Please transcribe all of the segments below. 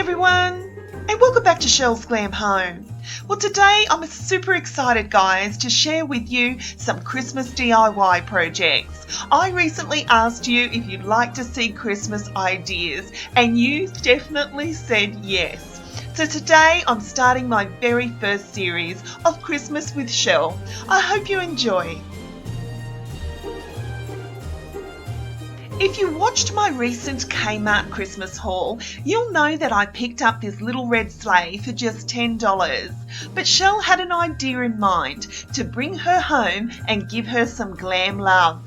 everyone, and welcome back to Chelle's Glam Home. Well, today I'm super excited, guys, to share with you some Christmas DIY projects. I recently asked you if you'd like to see Christmas ideas, and you definitely said yes. So today I'm starting my very first series of Christmas with Chelle. I hope you enjoy. If you watched my recent Kmart Christmas haul, you'll know that I picked up this little red sleigh for just $10. But Chelle had an idea in mind to bring her home and give her some glam love.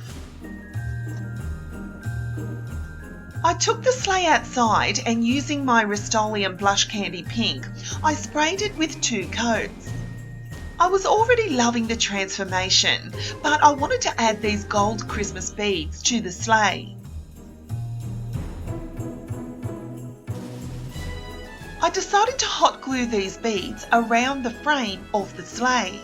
I took the sleigh outside and using my Rust-Oleum Blush Candy Pink, I sprayed it with 2 coats. I was already loving the transformation, but I wanted to add these gold Christmas beads to the sleigh. I decided to hot glue these beads around the frame of the sleigh.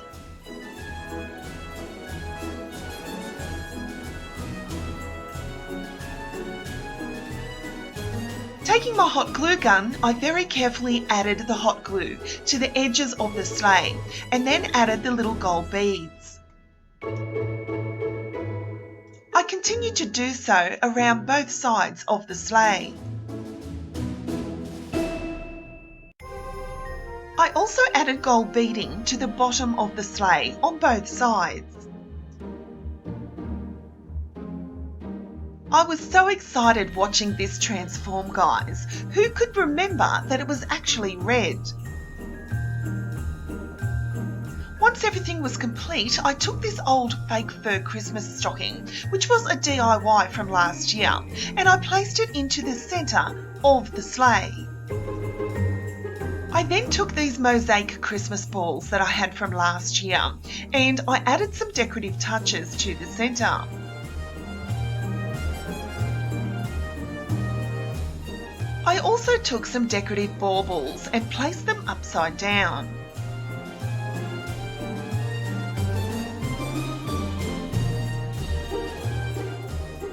Taking my hot glue gun, I very carefully added the hot glue to the edges of the sleigh and then added the little gold beads. I continued to do so around both sides of the sleigh. I also added gold beading to the bottom of the sleigh on both sides. I was so excited watching this transform, guys. Who could remember that it was actually red? Once everything was complete, I took this old fake fur Christmas stocking, which was a DIY from last year, and I placed it into the centre of the sleigh. I then took these mosaic Christmas balls that I had from last year, and I added some decorative touches to the centre. I also took some decorative baubles and placed them upside down.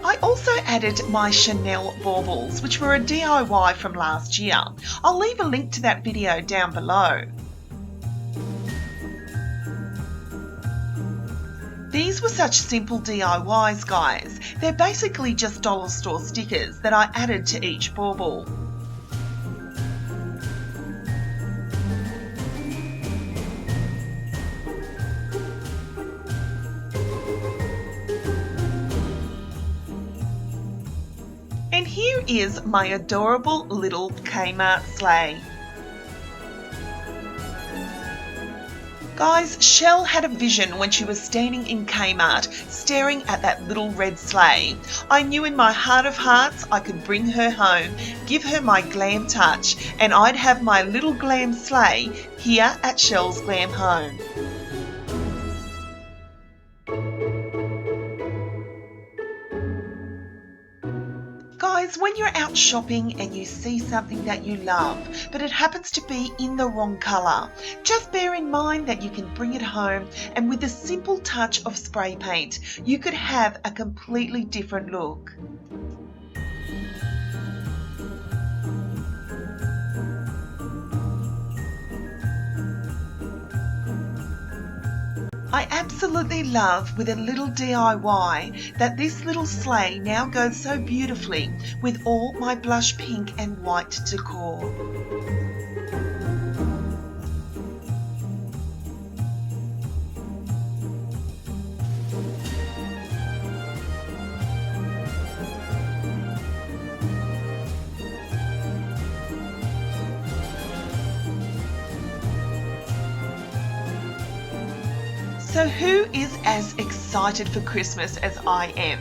I also added my Chanel baubles, which were a DIY from last year. I'll leave a link to that video down below. These were such simple DIYs, guys. They're basically just dollar store stickers that I added to each bauble. And here is my adorable little Kmart sleigh. Guys, Chelle had a vision when she was standing in Kmart staring at that little red sleigh. I knew in my heart of hearts I could bring her home, give her my glam touch, and I'd have my little glam sleigh here at Chelle's Glam Home. Guys, when you're out shopping and you see something that you love, but it happens to be in the wrong colour, just bear in mind that you can bring it home and with a simple touch of spray paint, you could have a completely different look. I absolutely love with a little DIY that this little sleigh now goes so beautifully with all my blush pink and white decor. So who is as excited for Christmas as I am?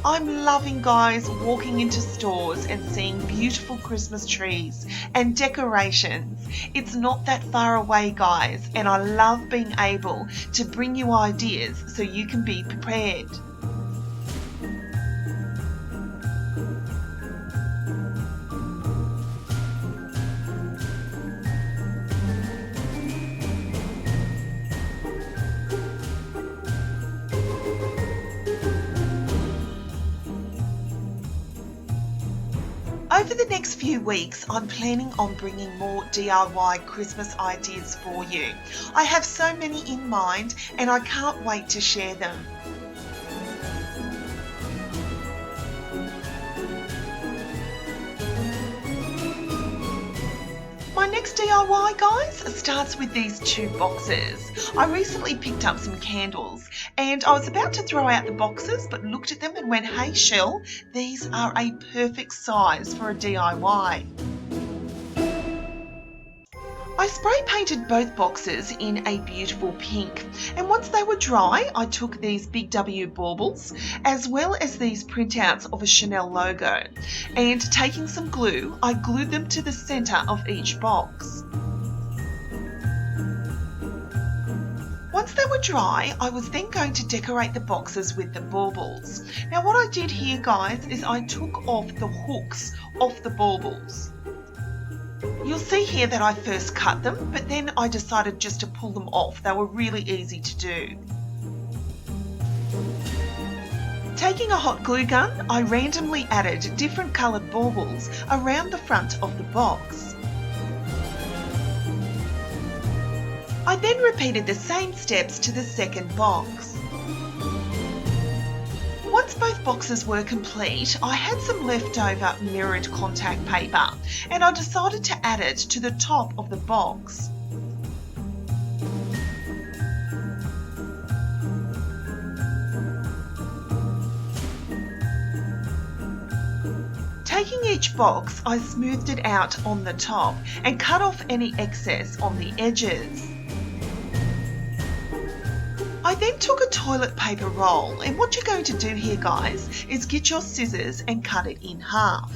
I'm loving, guys, walking into stores and seeing beautiful Christmas trees and decorations. It's not that far away, guys, and I love being able to bring you ideas so you can be prepared. Over the next few weeks, I'm planning on bringing more DIY Christmas ideas for you. I have so many in mind and I can't wait to share them. My next DIY, guys, starts with these two boxes. I recently picked up some candles and I was about to throw out the boxes but looked at them and went, hey Shell, these are a perfect size for a DIY. I spray painted both boxes in a beautiful pink, and once they were dry I took these Big W baubles as well as these printouts of a CHELLE logo, and taking some glue I glued them to the centre of each box. Once they were dry, I was then going to decorate the boxes with the baubles. Now what I did here, guys, is I took off the hooks off the baubles. You'll see here that I first cut them, but then I decided just to pull them off. They were really easy to do. Taking a hot glue gun, I randomly added different coloured baubles around the front of the box. I then repeated the same steps to the second box. Once both boxes were complete, I had some leftover mirrored contact paper and I decided to add it to the top of the box. Taking each box, I smoothed it out on the top and cut off any excess on the edges. I then took a toilet paper roll, and what you're going to do here, guys, is get your scissors and cut it in half.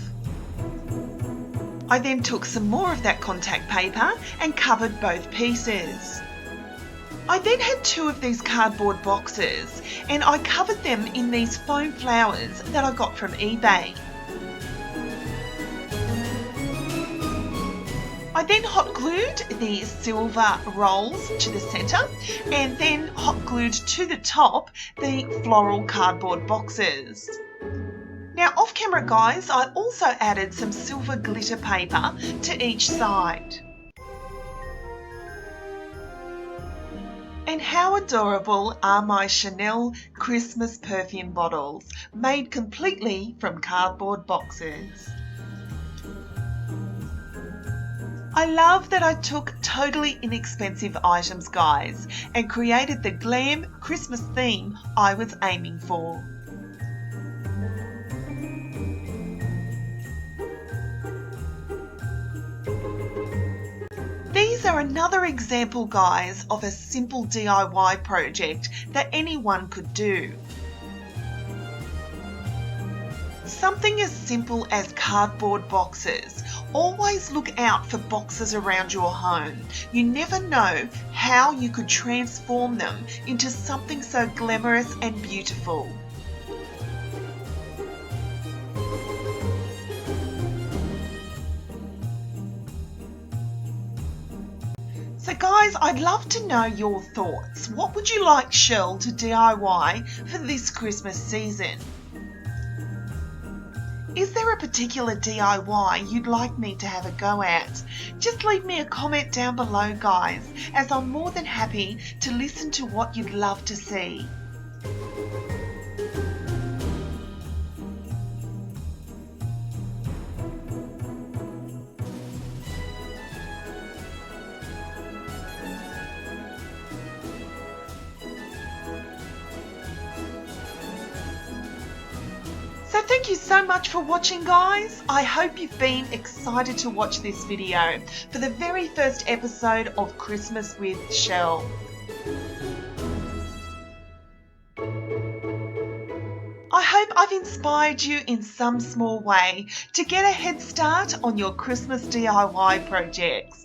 I then took some more of that contact paper and covered both pieces. I then had two of these cardboard boxes and I covered them in these foam flowers that I got from eBay. I then hot glued the silver rolls to the centre and then hot glued to the top the floral cardboard boxes. Now off camera, guys, I also added some silver glitter paper to each side. And how adorable are my Chanel Christmas perfume bottles, made completely from cardboard boxes. I love that I took totally inexpensive items, guys, and created the glam Christmas theme I was aiming for. These are another example, guys, of a simple DIY project that anyone could do. Something as simple as cardboard boxes. Always look out for boxes around your home. You never know how you could transform them into something so glamorous and beautiful. So guys, I'd love to know your thoughts. What would you like Shell to DIY for this Christmas season? Is there a particular DIY you'd like me to have a go at? Just leave me a comment down below, guys, as I'm more than happy to listen to what you'd love to see. So thank you so much for watching, guys. I hope you've been excited to watch this video for the very first episode of Christmas with Shell. I hope I've inspired you in some small way to get a head start on your Christmas DIY projects.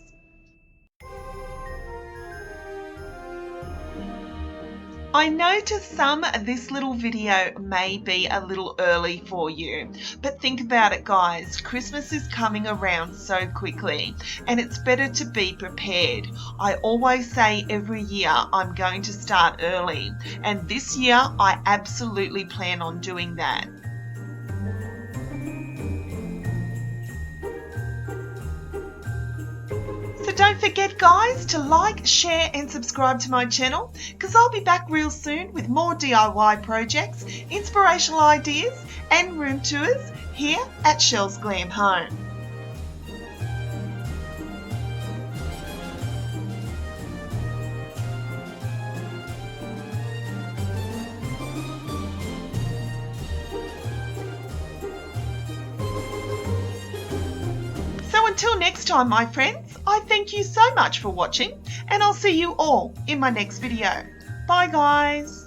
I know to some this little video may be a little early for you, but think about it, guys. Christmas is coming around so quickly and it's better to be prepared. I always say every year I'm going to start early, and this year I absolutely plan on doing that. don't forget, guys, to like, share and subscribe to my channel, because I'll be back real soon with more DIY projects, inspirational ideas and room tours here at Chelle's Glam Home. So until next time, my friends, I thank you so much for watching, and I'll see you all in my next video. Bye, guys.